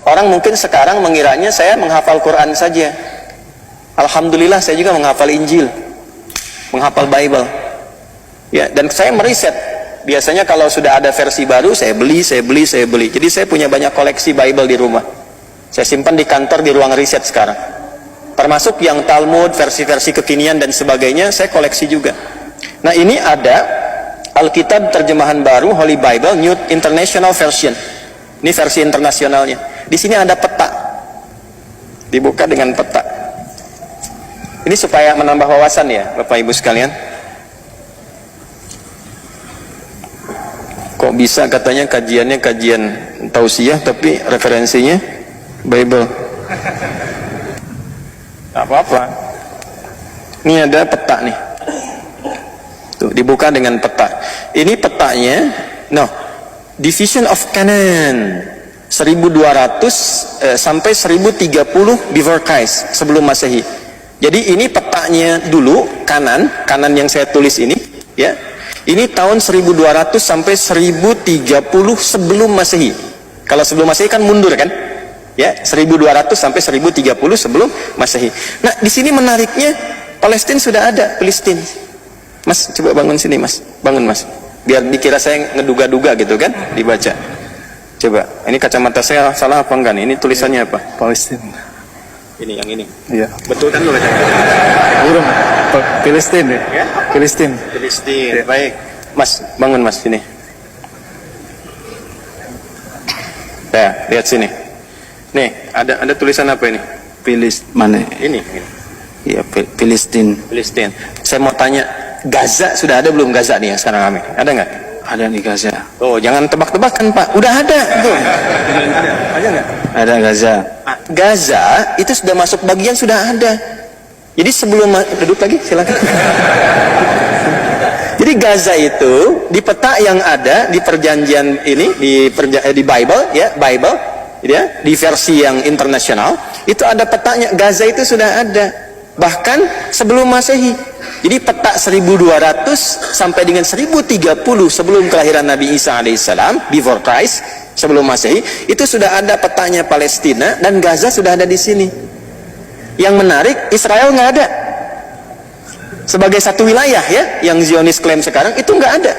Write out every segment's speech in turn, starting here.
Orang mungkin sekarang mengiranya saya menghafal Quran saja. Alhamdulillah saya juga menghafal Injil, menghafal Bible. Ya, dan saya meriset. Biasanya kalau sudah ada versi baru, saya beli. Jadi saya punya banyak koleksi Bible di rumah. Saya simpan di kantor di ruang riset sekarang. Termasuk yang Talmud, versi-versi kekinian dan sebagainya, saya koleksi juga. Nah, ini ada Alkitab terjemahan baru, Holy Bible, New International Version. Ini versi internasionalnya. Di sini ada peta. Dibuka dengan peta. Ini supaya menambah wawasan ya, Bapak Ibu sekalian. Kok bisa katanya kajiannya kajian tausiah tapi referensinya Bible? Tak apa-apa. Ini ada peta nih. Tuh, dibuka dengan peta. Ini petanya, Division of Canaan 1200 sampai 1030 before Christ, sebelum Masehi. Jadi ini petanya dulu, kanan yang saya tulis ini, ya. Ini tahun 1200 sampai 1030 sebelum Masehi. Kalau sebelum Masehi kan mundur kan? Ya, 1200 sampai 1030 sebelum Masehi. Nah, di sini menariknya Palestina sudah ada, Palestina. Mas, coba bangun sini, Mas. Bangun, Mas. Biar dikira saya ngeduga-duga gitu kan, dibaca. Coba, ini kacamata saya salah apa enggak nih? Ini tulisannya apa? Palestina. Ini yang ini. Iya. Betul kan lo kacamata? Burung. Palestina ya? Palestina. Palestina. Baik. Mas, bangun Mas sini. Ya, lihat sini. Nih, ada tulisan apa ini? Mana? Ini. Iya, Palestina. Palestina. Saya mau tanya, Gaza sudah ada belum Gaza nih yang sekarang kami? Ada nggak? Ada di Gaza. Oh, jangan tebak-tebakan Pak. Udah ada. Tuh. Ada nggak? Ada Gaza. Gaza itu sudah masuk bagian sudah ada. Jadi sebelum duduk lagi silakan. Jadi Gaza itu di peta yang ada di perjanjian ini di Bible ya, di versi yang internasional itu ada petanya. Gaza itu sudah ada bahkan sebelum Masehi. Jadi peta 1200 sampai dengan 1030 sebelum kelahiran Nabi Isa alaihissalam, before Christ, sebelum Masehi, itu sudah ada petanya Palestina dan Gaza sudah ada di sini. Yang menarik, Israel nggak ada sebagai satu wilayah ya, yang Zionis klaim sekarang itu nggak ada,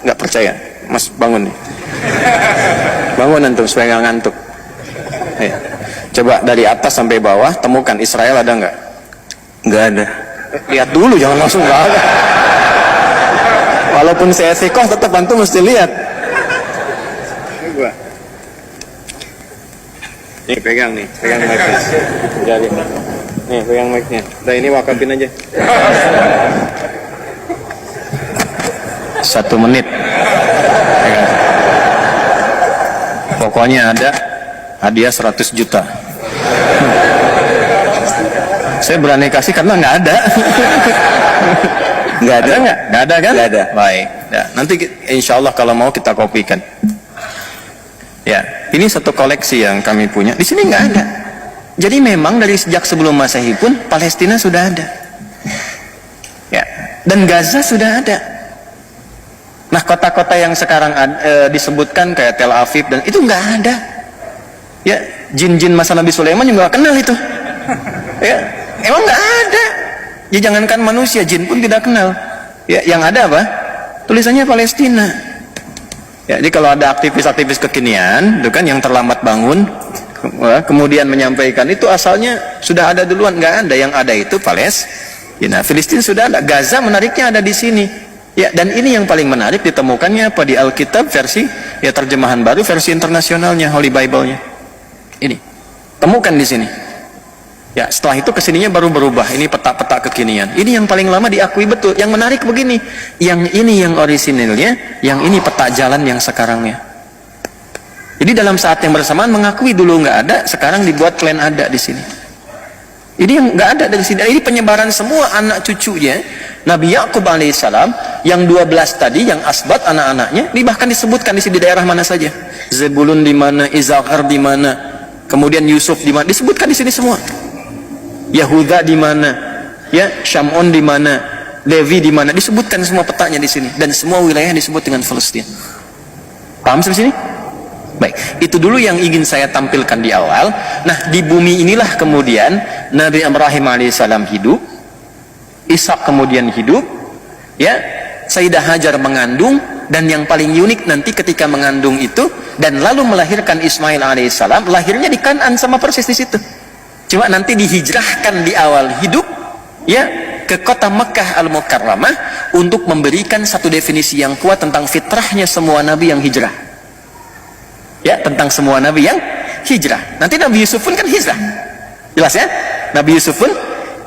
nggak percaya. Mas bangun nih, bangun antum supaya nggak ngantuk. Ya. Coba dari atas sampai bawah temukan Israel ada nggak? Nggak ada. Lihat dulu, jangan langsung nggak ada. Walaupun saya sikoh tetap antum mesti lihat. Nih pegang mic-nya. Jadi, nih pegang mic-nya. Udah ini wakafin aja. 1 menit. Pegang. Pokoknya ada hadiah 100 juta. Saya berani kasih karena nggak ada. Nggak ada nggak? Nggak ada kan? Nggak ada. Baik. Ya, nanti insya Allah kalau mau kita kopikan. Ya, ini satu koleksi yang kami punya. Di sini nggak ada. Jadi memang dari sejak sebelum Masehi pun Palestina sudah ada. Ya, dan Gaza sudah ada. Nah, kota-kota yang sekarang disebutkan kayak Tel Aviv dan itu nggak ada. Ya, jin-jin masa Nabi Sulaiman juga nggak kenal itu. Ya, emang nggak ada. Ya jangankan manusia, jin pun tidak kenal. Ya, yang ada apa? Tulisannya Palestina. Ya, jadi kalau ada aktivis-aktivis kekinian, itu kan yang terlambat bangun, kemudian menyampaikan itu asalnya sudah ada duluan, nggak ada. Yang ada itu Palestina. Filistin sudah ada. Gaza menariknya ada di sini. Ya, dan ini yang paling menarik ditemukannya apa di Alkitab versi ya terjemahan baru, versi internasionalnya, Holy Bible-nya. Ini temukan di sini. Ya, setelah itu kesininya baru berubah. Ini peta-peta kekinian. Ini yang paling lama diakui betul. Yang menarik begini, yang ini yang orisinilnya, yang ini peta jalan yang sekarangnya. Jadi dalam saat yang bersamaan mengakui dulu nggak ada, sekarang dibuat plan ada di sini. Ini yang nggak ada dari sini. Ini penyebaran semua anak cucunya Nabi Yakub alaihissalam, yang 12 tadi, yang asbat anak-anaknya, ini bahkan disebutkan di sini daerah mana saja. Zebulun di mana, Izhar di mana, kemudian Yusuf di mana, disebutkan di sini semua. Yahuda di mana, ya, Shamon di mana, Levi di mana, disebutkan semua petanya di sini, dan semua wilayah disebut dengan Palestina. Paham sampai sini? Baik, itu dulu yang ingin saya tampilkan di awal. Nah, di bumi inilah kemudian Nabi Ibrahim alaihissalam hidup, Ishak kemudian hidup, ya, Sayyidah Hajar mengandung, dan yang paling unik nanti ketika mengandung itu dan lalu melahirkan Ismail alaihissalam, lahirnya di Kan'an sama persis di situ. Cuma nanti dihijrahkan di awal hidup, ya, ke kota Mekah Al-Mukarramah untuk memberikan satu definisi yang kuat tentang fitrahnya semua nabi yang hijrah. Ya, tentang semua nabi yang hijrah. Nanti Nabi Yusuf pun kan hijrah. Jelas ya? Nabi Yusuf pun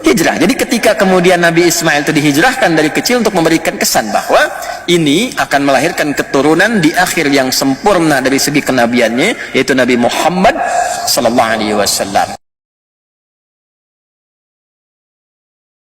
hijrah. Jadi ketika kemudian Nabi Ismail itu dihijrahkan dari kecil untuk memberikan kesan bahwa ini akan melahirkan keturunan di akhir yang sempurna dari segi kenabiannya, yaitu Nabi Muhammad sallallahu alaihi wasallam.